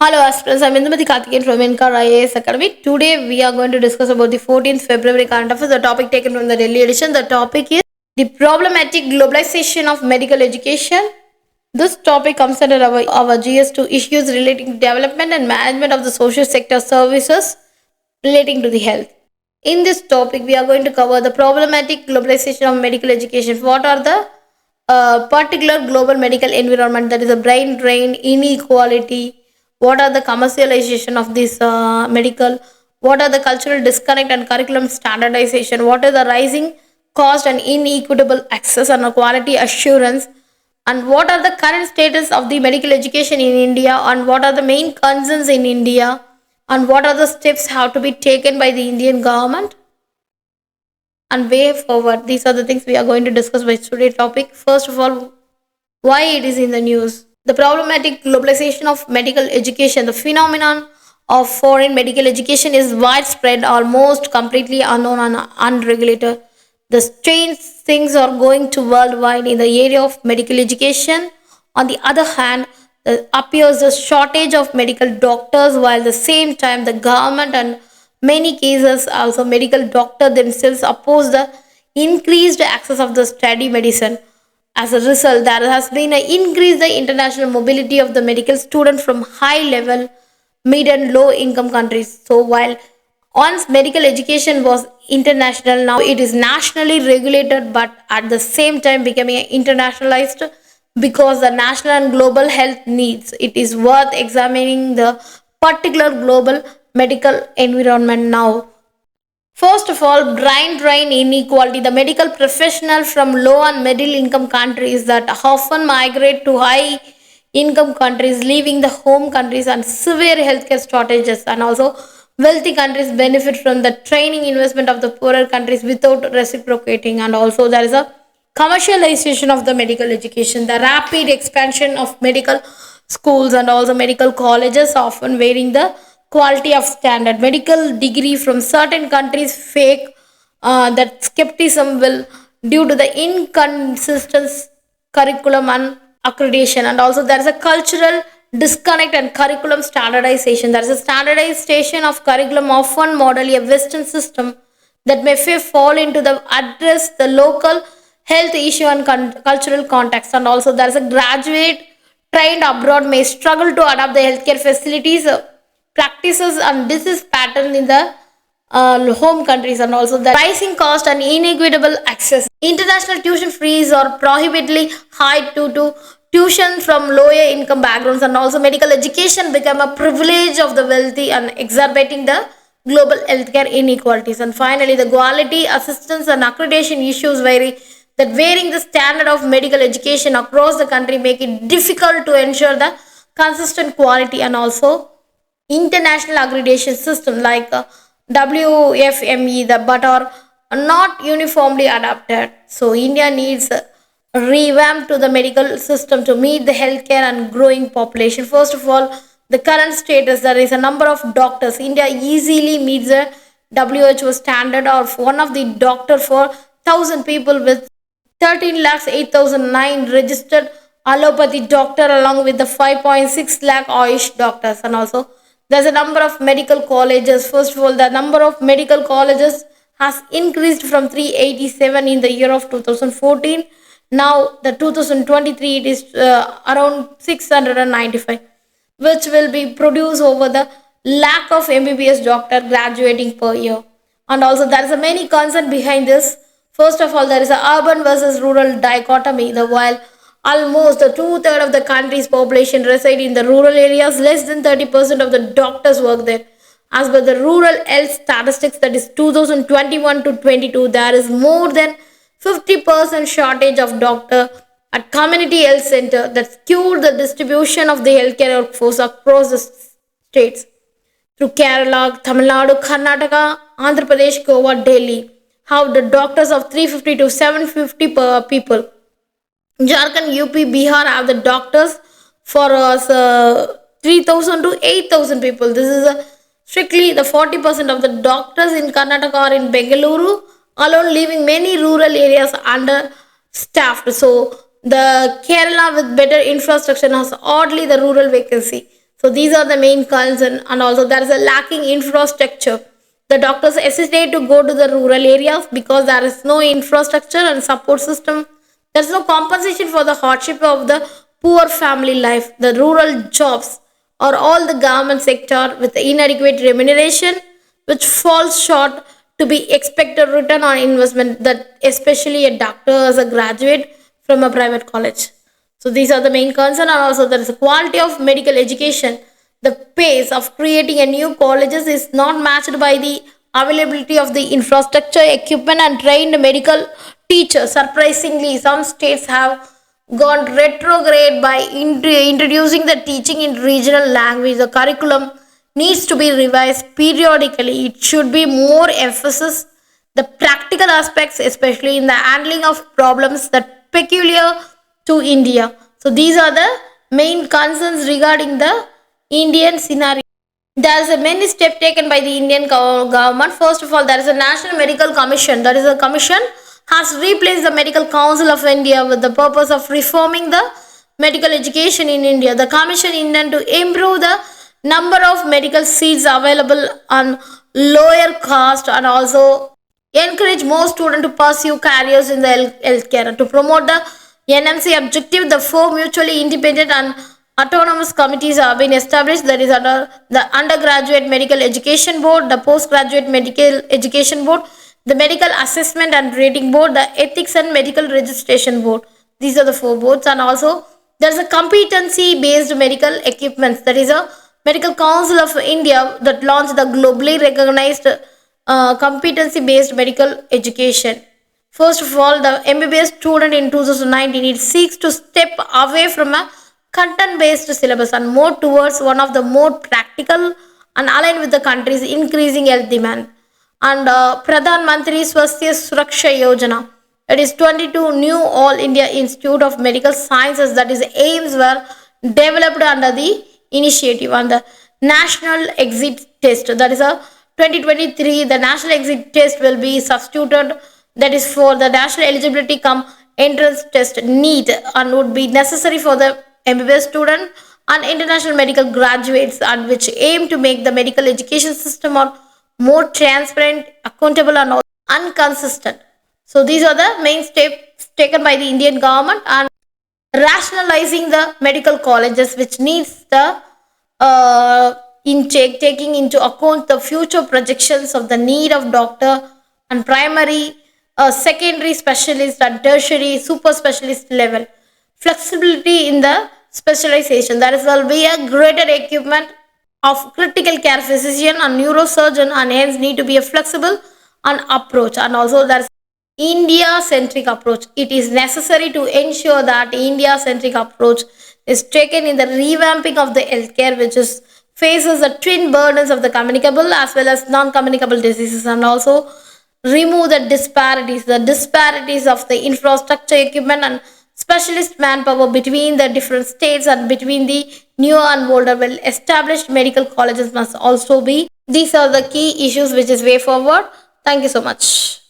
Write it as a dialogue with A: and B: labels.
A: Hello aspirants, I'm Indumati Karthikeyan from Inkar IAS Academy. Today we are going to discuss about the 14th February current affairs, the topic taken from the Delhi edition. The topic is the problematic globalization of medical education. This topic comes under our GS2 issues relating to development and management of the social sector services relating to the health. In this topic, we are going to cover the problematic globalization of medical education. What are the particular global medical environment, that is a brain drain, inequality, what are the commercialization of this medical, what are the cultural disconnect and curriculum standardization, what is the rising cost and inequitable access and quality assurance, and what are the current status of the medical education in India, and what are the main concerns in India, and what are the steps have to be taken by the Indian government and way forward. These are the things we are going to discuss by today's topic. First of all, why it is in the news. The problematic globalization of medical education, the phenomenon of foreign medical education is widespread, almost completely unknown and unregulated. The strange things are going to worldwide in the area of medical education. On the other hand, there appears a shortage of medical doctors, while at the same time the government and many cases also medical doctors themselves oppose the increased access of the study medicine. As a result, there has been an increase in the international mobility of the medical student from high level, mid and low income countries. So while once medical education was international, now it is nationally regulated, but at the same time becoming internationalized because the national and global health needs. It is worth examining the particular global medical environment now. First of all, brain drain inequality. The medical professional from low and middle income countries that often migrate to high income countries, leaving the home countries and severe healthcare shortages, and also wealthy countries benefit from the training investment of the poorer countries without reciprocating. And also there is a commercialization of the medical education, the rapid expansion of medical schools and also medical colleges, often varying the quality of standard medical degree from certain countries fake that skepticism will due to the inconsistent curriculum and accreditation. And also there is a cultural disconnect and curriculum standardization. There is a standardization of curriculum often model a western system that may fall into the address the local health issue and cultural context. And also there is a graduate trained abroad may struggle to adapt the healthcare facilities, practices and disease pattern in the home countries. And also the rising cost and inequitable access. International tuition fees are prohibitively high due to tuition from lower income backgrounds, and also medical education become a privilege of the wealthy and exacerbating the global healthcare inequalities. And finally, the quality assistance and accreditation issues vary, that varying the standard of medical education across the country make it difficult to ensure the consistent quality. And also international accreditation system like WFME, but are not uniformly adapted. So India needs a revamp to the medical system to meet the healthcare and growing population. First of all, the current status, there is a number of doctors. India easily meets the WHO standard of one of the doctor for 1,000 people, with 13 lakhs 8,009 registered allopathy doctor along with the 5.6 lakh Ayush doctors. And also there's a number of medical colleges. First of all, the number of medical colleges has increased from 387 in the year of 2014. Now the 2023 it is around 695, which will be produced over the lack of MBBS doctor graduating per year. And also there is a many concern behind this. First of all, there is a urban versus rural dichotomy. The while almost two-thirds of the country's population reside in the rural areas, less than 30% of the doctors work there. As per the rural health statistics, that is 2021 to 22, there is more than 50% shortage of doctor at community health center that skewed the distribution of the healthcare workforce across the states through Kerala, Tamil Nadu, Karnataka, Andhra Pradesh, Goa, Delhi. How the doctors of 350 to 750 per people. Jharkhand, UP, Bihar have the doctors for 3,000 to 8,000 people. This is strictly the 40% of the doctors in Karnataka or in Bengaluru alone, leaving many rural areas understaffed. So the Kerala with better infrastructure has oddly the rural vacancy. So these are the main concern, and also there is a lacking infrastructure. The doctors hesitate to go to the rural areas because there is no infrastructure and support system. There is no compensation for the hardship of the poor family life. The rural jobs or all the government sector with inadequate remuneration, which falls short to be expected return on investment, that especially a doctor as a graduate from a private college. So these are the main concern, and also there is a quality of medical education. The pace of creating a new colleges is not matched by the availability of the infrastructure, equipment, and trained medical teachers. Surprisingly, some states have gone retrograde by introducing the teaching in regional language. The curriculum needs to be revised periodically. It should be more emphasis the practical aspects, especially in the handling of problems that peculiar to India. So these are the main concerns regarding the Indian scenario. There is a many steps taken by the Indian government. First of all, there is a National Medical Commission. That is a commission has replaced the Medical Council of India with the purpose of reforming the medical education in India. The commission intends to improve the number of medical seats available on lower cost, and also encourage more students to pursue careers in the healthcare. To promote the NMC objective, the four mutually independent and autonomous committees have been established. That is under the Undergraduate Medical Education Board, the Postgraduate Medical Education Board, the Medical Assessment and Rating Board, the Ethics and Medical Registration Board. These are the four boards. And also there is a competency based medical equipments. That is a Medical Council of India that launched the globally recognized competency based medical education. First of all, the MBBS student in 2019, it seeks to step away from a content based syllabus and more towards one of the more practical and aligned with the country's increasing health demand. And Pradhan Mantri Swasthya Suraksha Yojana, it is 22 new All India Institute of Medical Sciences, that is aims were developed under the initiative. And the National Exit Test, that is a 2023, the National Exit Test will be substituted, that is for the National Eligibility Come Entrance Test NEET, and would be necessary for the MBBS student and international medical graduates, and which aim to make the medical education system more transparent, accountable, and inconsistent. So these are the main steps taken by the Indian government, and rationalizing the medical colleges, which needs the intake, taking into account the future projections of the need of doctor and primary, secondary specialist and tertiary super specialist level. Flexibility in the specialization, that is will be a greater equipment of critical care physician and neurosurgeon, and hence need to be a flexible and approach. And also there's India centric approach. It is necessary to ensure that India centric approach is taken in the revamping of the healthcare, which is faces the twin burdens of the communicable as well as non-communicable diseases, and also remove the disparities of the infrastructure, equipment, and specialist manpower between the different states and between the newer and older well established medical colleges must also be. These are the key issues which is way forward. Thank you so much.